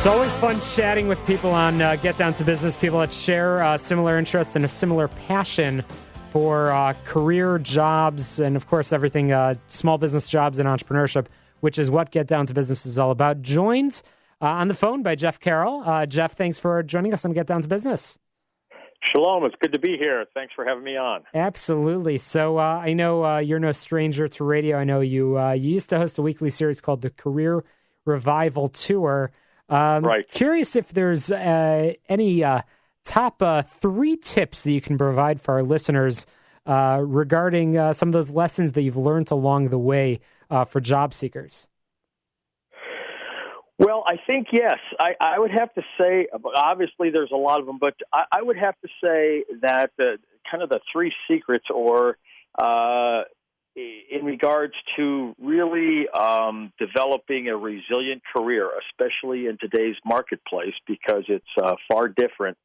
It's always fun chatting with people on Get Down to Business, people that share similar interests and a similar passion for career jobs and, of course, everything small business jobs and entrepreneurship, which is what Get Down to Business is all about. Joined on the phone by Jeff Carroll. Jeff, thanks for joining us on Get Down to Business. Shalom, it's good to be here. Thanks for having me on. Absolutely. So I know you're no stranger to radio. I know you used to host a weekly series called the Career Revival Tour. Right. Curious if there's any top 3 tips that you can provide for our listeners regarding some of those lessons that you've learned along the way for job seekers. Well, I think, yes. I would have to say, obviously there's a lot of them, but I would have to say that kind of the 3 secrets or in regards to really developing a resilient career, especially in today's marketplace, because it's far different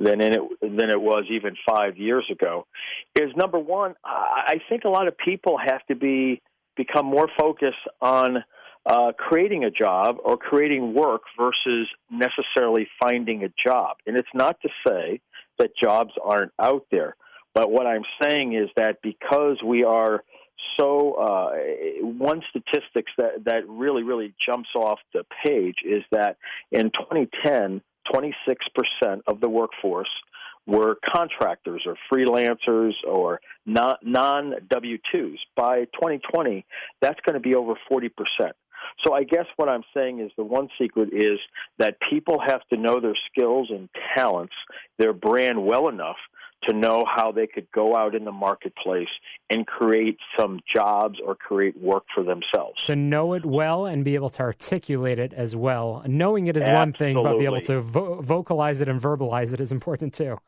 than it was even 5 years ago, is number one, I think a lot of people have to become more focused on creating a job or creating work versus necessarily finding a job. And it's not to say that jobs aren't out there, but what I'm saying is that because we are one statistics that really, really jumps off the page is that in 2010, 26% of the workforce were contractors or freelancers or non-W-2s. By 2020, that's going to be over 40%. So I guess what I'm saying is the one secret is that people have to know their skills and talents, their brand well enough to know how they could go out in the marketplace and create some jobs or create work for themselves. So know it well and be able to articulate it as well. Knowing it is one thing, but be able to vocalize it and verbalize it is important too.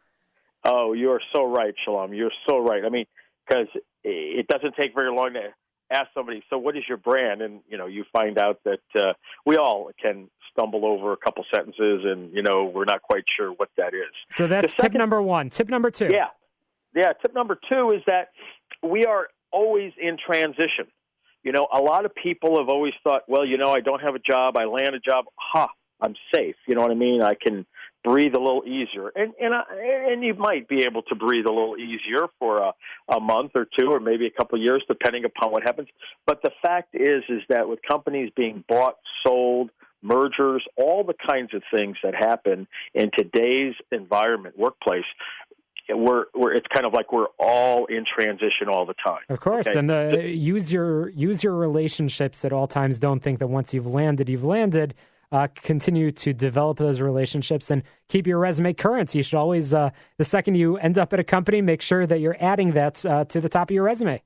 Oh, you're so right, Shalom. You're so right. I mean, because it doesn't take very long to ask somebody, so what is your brand? And, you find out that we all can stumble over a couple sentences and, we're not quite sure what that is. So that's tip number 1. Tip number 2. Yeah. Tip number 2 is that we are always in transition. A lot of people have always thought, well, I don't have a job. I land a job. I'm safe. You know what I mean? I can breathe a little easier. And you might be able to breathe a little easier for a month or 2 or maybe a couple of years, depending upon what happens. But the fact is that with companies being bought, sold, mergers, all the kinds of things that happen in today's environment, workplace, it's kind of like we're all in transition all the time. Of course, okay? And use your relationships at all times. Don't think that once you've landed, you've landed. Continue to develop those relationships and keep your resume current. You should always, the second you end up at a company, make sure that you're adding that to the top of your resume.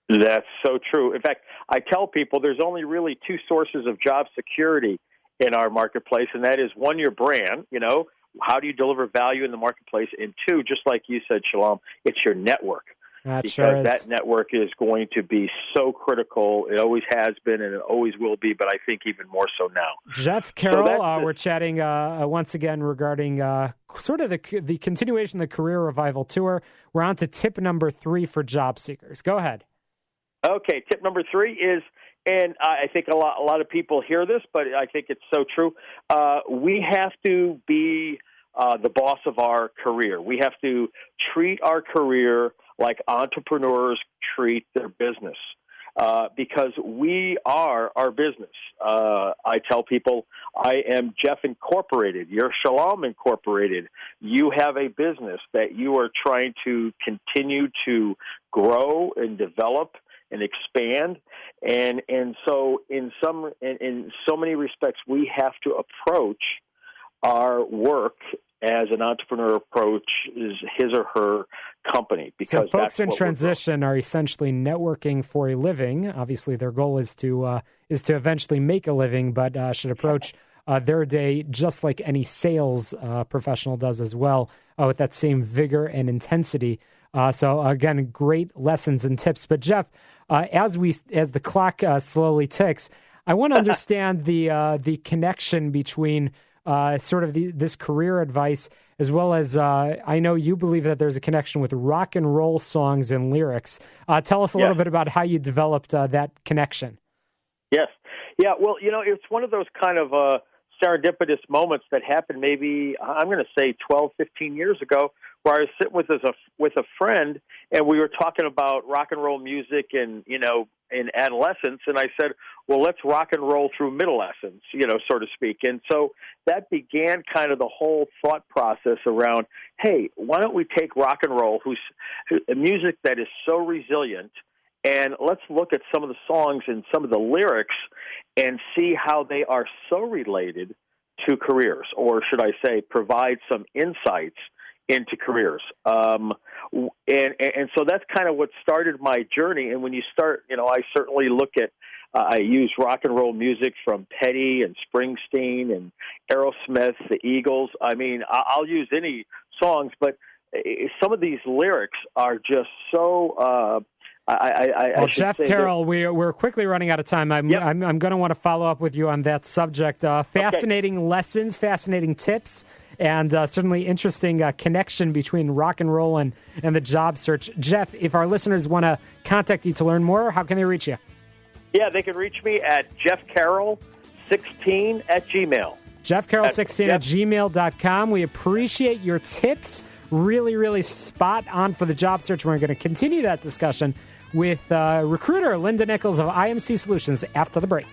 That's so true. In fact, I tell people there's only really 2 sources of job security in our marketplace, and that is 1, your brand, how do you deliver value in the marketplace, and 2, just like you said, Shalom, it's your network. Because that network is going to be so critical. It always has been and it always will be, but I think even more so now. Jeff Carroll, we're chatting once again regarding sort of the continuation of the Career Revival Tour. We're on to tip number 3 for job seekers. Go ahead. Okay, tip number 3 is, and I think a lot of people hear this, but I think it's so true. We have to be the boss of our career. We have to treat our career like entrepreneurs treat their business, because we are our business. I tell people, I am Jeff Incorporated. You're Shalom Incorporated. You have a business that you are trying to continue to grow and develop and expand, and so in so many respects, we have to approach our work as an entrepreneur approaches his or her company. Because so folks in transition are essentially networking for a living. Obviously, their goal is to eventually make a living, but should approach their day just like any sales professional does as well, with that same vigor and intensity. So again, great lessons and tips. But Jeff, as the clock slowly ticks, I want to understand the connection between sort of this career advice, as well as I know you believe that there's a connection with rock and roll songs and lyrics. Tell us a little bit about how you developed that connection. Yes. Yeah, well, it's one of those kind of serendipitous moments that happened maybe, I'm going to say 12, 15 years ago, where I was sitting with a friend, and we were talking about rock and roll music and, in adolescence, and I said, well, let's rock and roll through middlescence, so to speak. And so that began kind of the whole thought process around, hey, why don't we take rock and roll, who's music that is so resilient, and let's look at some of the songs and some of the lyrics and see how they are so related to careers, or should I say, provide some insights into careers. And so that's kind of what started my journey. And when you start, I certainly look at, I use rock and roll music from Petty and Springsteen and Aerosmith, the Eagles. I mean, I'll use any songs, but some of these lyrics are just so, Jeff Carroll, we're quickly running out of time. I'm going to want to follow up with you on that subject. Fascinating lessons, fascinating tips, and certainly interesting connection between rock and roll and the job search. Jeff, if our listeners want to contact you to learn more, how can they reach you? Yeah, they can reach me at jeffcarroll16 at Gmail. jeffcarroll16 at gmail.com. We appreciate your tips. Really, really spot on for the job search. We're going to continue that discussion with recruiter Linda Nichols of IMC Solutions after the break.